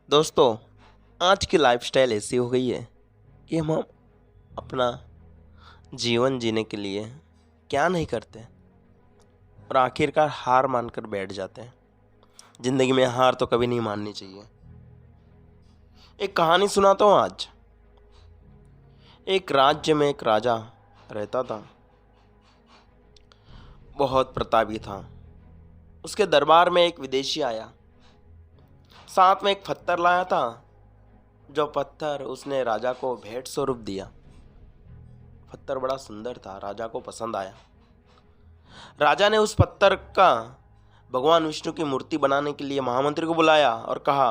दोस्तों, आज की लाइफस्टाइल ऐसी हो गई है कि हम अपना जीवन जीने के लिए क्या नहीं करते और आखिरकार हार मानकर बैठ जाते हैं। ज़िंदगी में हार तो कभी नहीं माननी चाहिए। एक कहानी सुनाता हूँ आज। एक राज्य में एक राजा रहता था। बहुत प्रतापी था। उसके दरबार में एक विदेशी आया। साथ में एक पत्थर लाया था। जो पत्थर उसने राजा को भेंट स्वरूप दिया। पत्थर बड़ा सुंदर था, राजा को पसंद आया। राजा ने उस पत्थर का भगवान विष्णु की मूर्ति बनाने के लिए महामंत्री को बुलाया और कहा,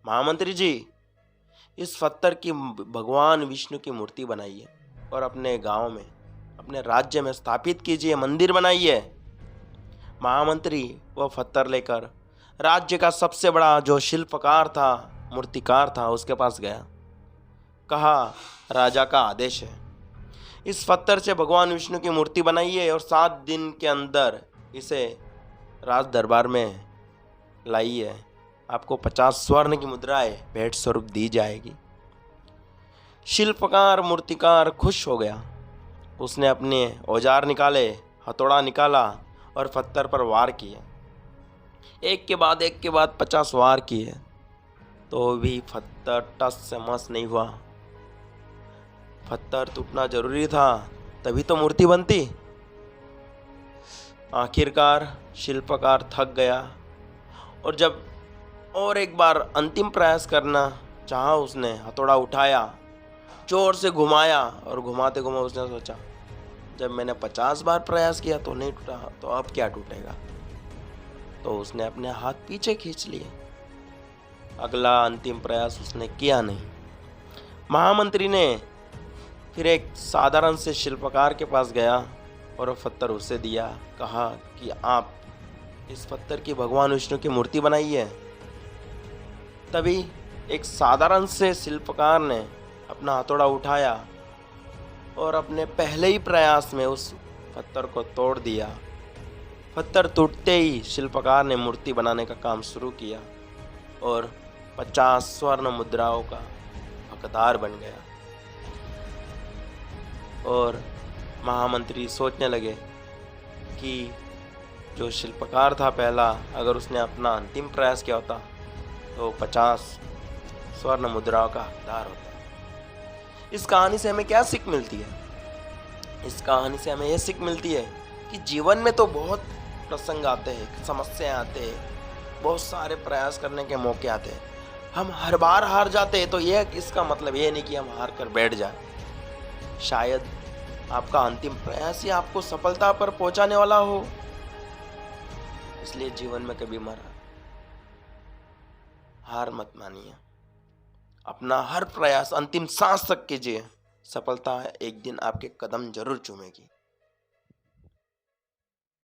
महामंत्री जी, इस पत्थर की भगवान विष्णु की मूर्ति बनाइए और अपने गांव में, अपने राज्य में स्थापित कीजिए, मंदिर बनाइए। महामंत्री वह पत्थर लेकर राज्य का सबसे बड़ा जो शिल्पकार था, मूर्तिकार था, उसके पास गया। कहा, राजा का आदेश है, इस पत्थर से भगवान विष्णु की मूर्ति बनाइए और 7 दिन के अंदर इसे राज दरबार में लाइए। आपको 50 स्वर्ण की मुद्राएं भेंट स्वरूप दी जाएगी। शिल्पकार मूर्तिकार खुश हो गया। उसने अपने औजार निकाले, हथौड़ा निकाला और पत्थर पर वार किए। एक के बाद 50 वार किए तो भी पत्थर टस से मस नहीं हुआ। पत्थर टूटना जरूरी था, तभी तो मूर्ति बनती। आखिरकार शिल्पकार थक गया और जब और एक बार अंतिम प्रयास करना चाहा, उसने हथौड़ा उठाया, जोर से घुमाया और घुमाते घुमाते उसने सोचा, जब मैंने 50 बार प्रयास किया तो नहीं टूटा, तो अब क्या टूटेगा। तो उसने अपने हाथ पीछे खींच लिए। अगला अंतिम प्रयास उसने किया नहीं। महामंत्री ने फिर एक साधारण से शिल्पकार के पास गया और वो पत्थर उसे दिया। कहा कि आप इस पत्थर की भगवान विष्णु की मूर्ति बनाइए। तभी एक साधारण से शिल्पकार ने अपना हथौड़ा उठाया और अपने पहले ही प्रयास में उस पत्थर को तोड़ दिया। पत्थर टूटते ही शिल्पकार ने मूर्ति बनाने का काम शुरू किया और 50 स्वर्ण मुद्राओं का हकदार बन गया। और महामंत्री सोचने लगे कि जो शिल्पकार था पहला, अगर उसने अपना अंतिम प्रयास किया होता तो 50 स्वर्ण मुद्राओं का हकदार होता। इस कहानी से हमें क्या सीख मिलती है? इस कहानी से हमें यह सीख मिलती है कि जीवन में तो बहुत प्रसंग आते हैं, समस्याएं आते हैं, बहुत सारे प्रयास करने के मौके आते हैं। हम हर बार हार जाते हैं, तो यह इसका मतलब ये नहीं कि हम हार कर बैठ जाए। शायद आपका अंतिम प्रयास ही आपको सफलता पर पहुंचाने वाला हो। इसलिए जीवन में कभी हार मत मानिए। अपना हर प्रयास अंतिम सांस तक कीजिए। सफलता एक दिन आपके कदम जरूर चूमेगी।